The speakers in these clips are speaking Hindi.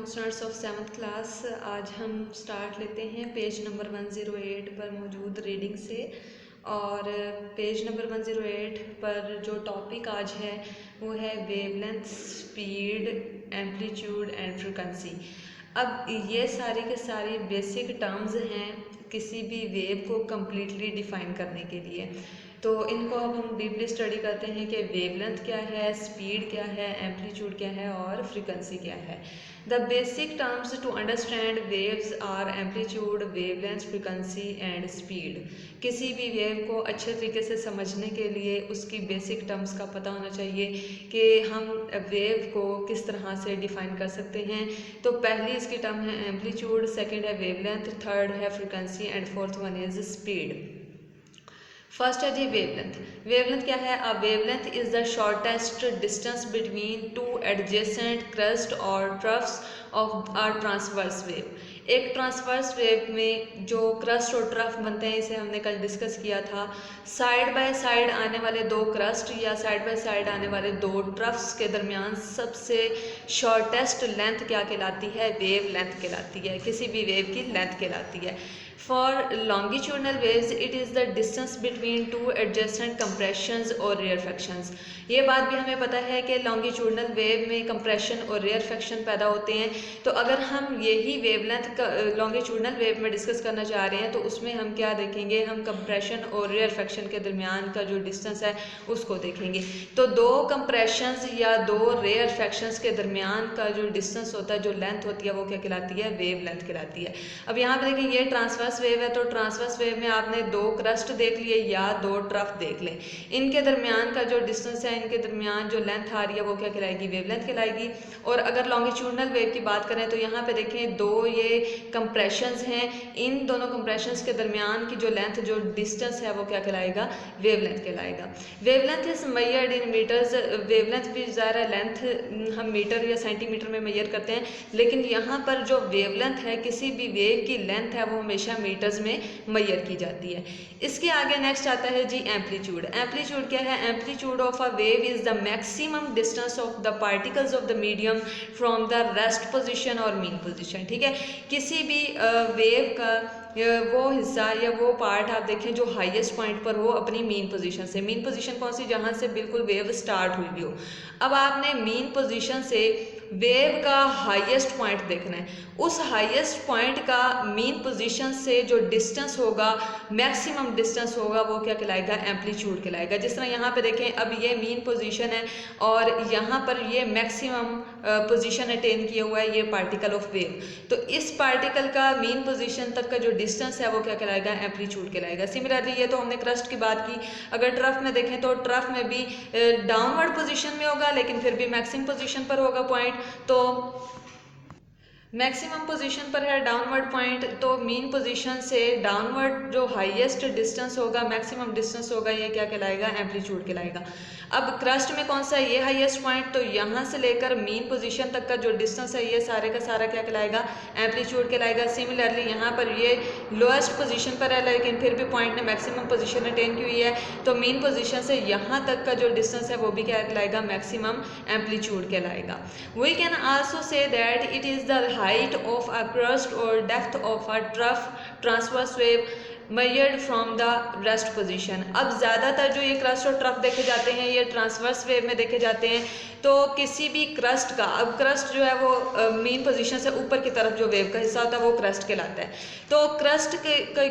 Students of 7th class. आज हम स्टार्ट लेते हैं पेज नंबर 108 पर मौजूद रीडिंग से। और पेज नंबर 108 पर जो टॉपिक आज है वो है wavelength, speed, amplitude and frequency. अब ये सारी के सारी बेसिक टर्म्स हैं किसी भी वेव को कम्प्लीटली डिफाइन करने के लिए। तो इनको अब हम डीपली स्टडी करते हैं कि वेवलेंथ क्या है, स्पीड क्या है, एम्पलीट्यूड क्या है और फ्रीक्वेंसी क्या है। The basic terms to understand waves are amplitude, wavelength, frequency and speed. किसी भी वेव को अच्छे तरीके से समझने के लिए उसकी बेसिक टर्म्स का पता होना चाहिए कि हम वेव को किस तरह से डिफाइन कर सकते हैं। तो पहली इसकी टर्म है एम्पलीट्यूड, सेकेंड है वेवलेंथ, थर्ड है frequency and fourth one is speed. First है जी वेवलेंथ। वेवलेंथ क्या है? A wavelength is the shortest distance between two adjacent crest और troughs of a transverse wave. एक ट्रांसवर्स वेव में जो क्रस्ट और ट्रफ बनते हैं, इसे हमने कल डिस्कस किया था। साइड बाय साइड आने वाले दो क्रस्ट या साइड बाय साइड आने वाले दो ट्रफ्स के दरमियान सबसे शॉर्टेस्ट लेंथ क्या कहलाती है? वेव लेंथ कहलाती है। किसी भी वेव की लेंथ कहलाती है। For longitudinal waves, it is the distance between two adjacent compressions or rarefactions। ये बात भी हमें पता है कि longitudinal wave में compression और rarefaction पैदा होते हैं। तो अगर हम यही wavelength longitudinal wave में डिस्कस करना चाह रहे हैं तो उसमें हम क्या देखेंगे? हम compression और rarefaction के दरमियान का जो डिस्टेंस है उसको देखेंगे। तो दो compressions या दो rarefactions के दरमियान का जो डिस्टेंस होता है, जो लेंथ होती है, वो क्या कहलाती है? वेव लेंथ कहलाती है। अब यहाँ पे देखिए, ये ट्रांसवर्स वेव है तो ट्रांसवर्स वेव में आपने दो क्रस्ट देख लिए या दो ट्रफ देख लें। इनके दरमियान का जो डिस्टेंस है, इनके दरमियान जो लेंथ आ रही है वो क्या कहलाएगी? वेवलेंथ कहलाएगी। और अगर लॉन्गिट्यूडनल वेव की बात करें तो यहाँ पे देखें दो ये कंप्रेशंस हैं, इन दोनों कंप्रेशंस के दरमियान की जो लेंथ, जो डिस्टेंस है वो क्या कहलाएगा? वेवलेंथ कहलाएगा। Wavelength is measured in metres. Wavelength भी ज़ाहिर है लेंथ हम मीटर या सेंटीमीटर में मेजर करते हैं, लेकिन यहाँ पर जो वेवलेंथ है, किसी भी वेव की लेंथ है, वो हमेशा मीटर्स में मेजर की जाती है। इसके आगे नेक्स्ट आता है जी एम्पलीट्यूड। एम्पलीट्यूड क्या है? Amplitude of a wave is the maximum distance of the particles of the medium from the rest position और मीन पोजीशन। ठीक है, किसी भी वेव का वो हिस्सा या वो पार्ट आप देखें जो हाईएस्ट पॉइंट पर हो अपनी मीन पोजीशन से। मीन पोजीशन कौन सी? जहाँ से बिल्कुल वेव स्टार्ट हुई हो। अब आपने मीन पोजीशन से वेव का हाईएस्ट पॉइंट देखना है। उस हाईएस्ट पॉइंट का मीन पोजीशन से जो डिस्टेंस होगा, मैक्सिमम डिस्टेंस होगा, वो क्या कहलाएगा? एम्पलीट्यूड कहलाएगा। जिस तरह यहाँ पे देखें, अब ये मीन पोजीशन है और यहाँ पर ये मैक्सिमम पोजीशन अटेन किया हुआ है ये पार्टिकल ऑफ वेव। तो इस पार्टिकल का मीन पोजीशन तक का जो डिस्टेंस है वो क्या कहलाएगा? एम्पलीट्यूड कहलाएगा। सिमिलरली ये तो हमने क्रस्ट की बात की। अगर ट्रफ में देखें तो ट्रफ में भी डाउनवर्ड पोजीशन में होगा, लेकिन फिर भी मैक्सिमम पोजीशन पर होगा पॉइंट। तो मैक्सिमम पोजीशन पर है डाउनवर्ड पॉइंट, तो मीन पोजीशन से डाउनवर्ड जो हाईएस्ट डिस्टेंस होगा, मैक्सिमम डिस्टेंस होगा, ये क्या कहलाएगा? एम्पलीट्यूड कहलाएगा। अब क्रस्ट में कौन सा है? ये हाईएस्ट पॉइंट, तो यहाँ से लेकर मीन पोजीशन तक का जो डिस्टेंस है ये सारे का सारा क्या कहलाएगा? एम्पलीट्यूड कहलाएगा। सिमिलरली यहाँ पर ये लोएस्ट पोजीशन पर है, लेकिन फिर भी पॉइंट ने मैक्सिमम पोजीशन अटेन की हुई है, तो मीन पोजीशन से यहाँ तक का जो डिस्टेंस है वो भी क्या कहलाएगा? मैक्सिमम एम्पलीट्यूड कहलाएगा। We can also say that it is the height of a crust or depth of a trough transverse wave measured from the rest position। अब ज़्यादातर जो ये क्रस्ट और ट्रफ देखे जाते हैं ये ट्रांसवर्स वेव में देखे जाते हैं। तो किसी भी क्रस्ट का, अब क्रस्ट जो है वो मीन पोजीशन से ऊपर की तरफ जो वेव का हिस्सा होता है वो क्रस्ट कहलाता है। तो क्रस्ट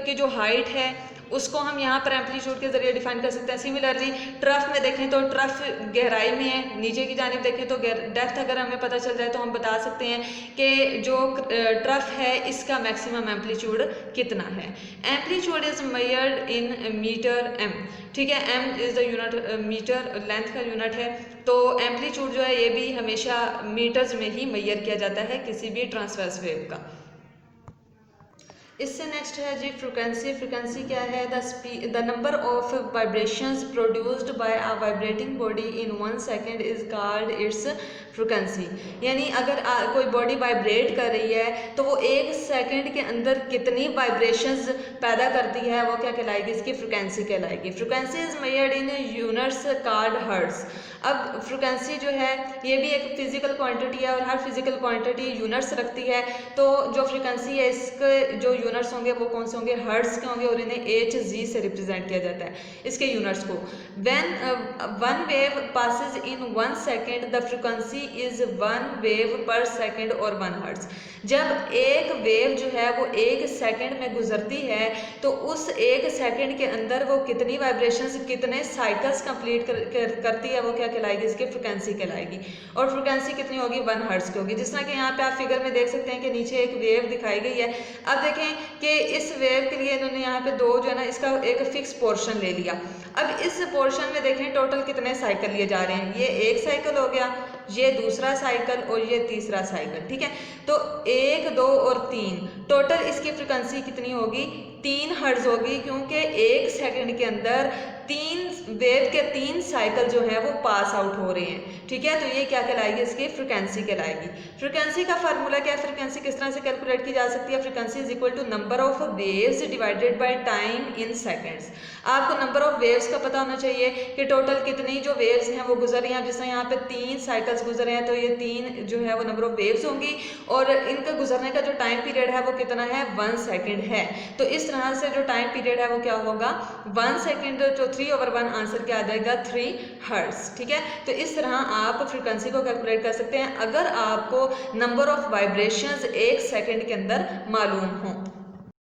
की जो हाइट है उसको हम यहाँ पर एम्पलीट्यूड के जरिए डिफाइन कर सकते हैं। सिमिलरली ट्रफ में देखें तो ट्रफ गहराई में है, नीचे की जानिब देखें तो डेप्थ अगर हमें पता चल जाए तो हम बता सकते हैं कि जो ट्रफ है इसका मैक्सिमम एम्पलीट्यूड कितना है। Amplitude is measured in metre M. ठीक है, M is the unit, metre length का यूनिट है। तो एम्पलीट्यूड जो है ये भी हमेशा मीटर्स में ही मेजर किया जाता है किसी भी ट्रांसवर्स वेव का। इससे नेक्स्ट है जी फ्रिक्वेंसी। फ्रिक्वेंसी क्या है? The number of vibrations produced by a vibrating body in 1 second is called its frequency. यानी अगर कोई बॉडी वाइब्रेट कर रही है तो वो 1 सेकेंड के अंदर कितनी वाइब्रेशंस पैदा करती है, वो क्या कहलाएगी? इसकी फ्रिक्वेंसी कहलाएगी। Frequency is measured in units called hertz. अब फ्रिक्वेंसी जो है ये भी एक फिजिकल क्वांटिटी है और हर फिजिकल क्वांटिटी यूनिट्स रखती है। तो जो फ्रिक्वेंसी है इसके जो यूनिट्स होंगे वो कौन से होंगे? हर्ट्ज के होंगे और इन्हें HZ से रिप्रेजेंट किया जाता है इसके यूनिट्स को। When one wave passes in 1 second the frequency is 1 wave per second और 1 हर्ट्ज। जब एक वेव जो है वो 1 सेकेंड में गुजरती है तो उस 1 सेकेंड के अंदर वो कितनी वाइब्रेशंस, कितने साइकिल्स कंप्लीट करती है, वो क्या कहलाएगी? इसकी फ्रिक्वेंसी कहलाएगी। और फ्रिक्वेंसी कितनी होगी? 1 हर्ट्ज की होगी। जिस तरह कि यहाँ पे आप फिगर में देख सकते हैं कि नीचे एक वेव दिखाई गई है। अब देखें कि इस वेव के लिए इन्होंने यहाँ पे दो जो है ना इसका एक फिक्स पोर्शन ले लिया। अब इस पोर्शन में देखें टोटल कितने साइकिल लिए जा रहे हैं। ये एक साइकिल हो गया, ये दूसरा साइकिल और ये तीसरा साइकिल, ठीक है। तो 1, 2 और 3 टोटल इसकी फ्रिक्वेंसी कितनी होगी? 3 हर्ट्ज होगी, क्योंकि 1 सेकंड के अंदर 3 वेव के 3 साइकिल जो है वो पास आउट हो रहे हैं, ठीक है। तो ये क्या कहलाएगी? इसकी फ्रिक्वेंसी कहलाएगी। फ्रिक्वेंसी का फार्मूला क्या है? फ्रिक्वेंसी किस तरह से कैलकुलेट की जा सकती है? Frequency is equal to number of waves divided by time in seconds. आपको नंबर ऑफ वेव्स का पता होना चाहिए कि टोटल कितनी जो वेव्स हैं वो गुजर रही हैं। जिस तरह यहाँ पे 3 साइकिल्स गुजर रहे हैं तो ये 3 जो है वो नंबर ऑफ वेव्स होंगी और इनका गुजरने का जो टाइम पीरियड है वो कितना है? 1 सेकेंड है। तो इस तरह से जो टाइम पीरियड है वो क्या होगा? 1 सेकेंड। तो 3/1 आंसर क्या आ जाएगा? 3 हर्ट्ज, ठीक है। तो इस तरह आप फ्रिक्वेंसी को कैलकुलेट कर सकते हैं अगर आपको नंबर ऑफ वाइब्रेशंस 1 सेकेंड के अंदर मालूम हो।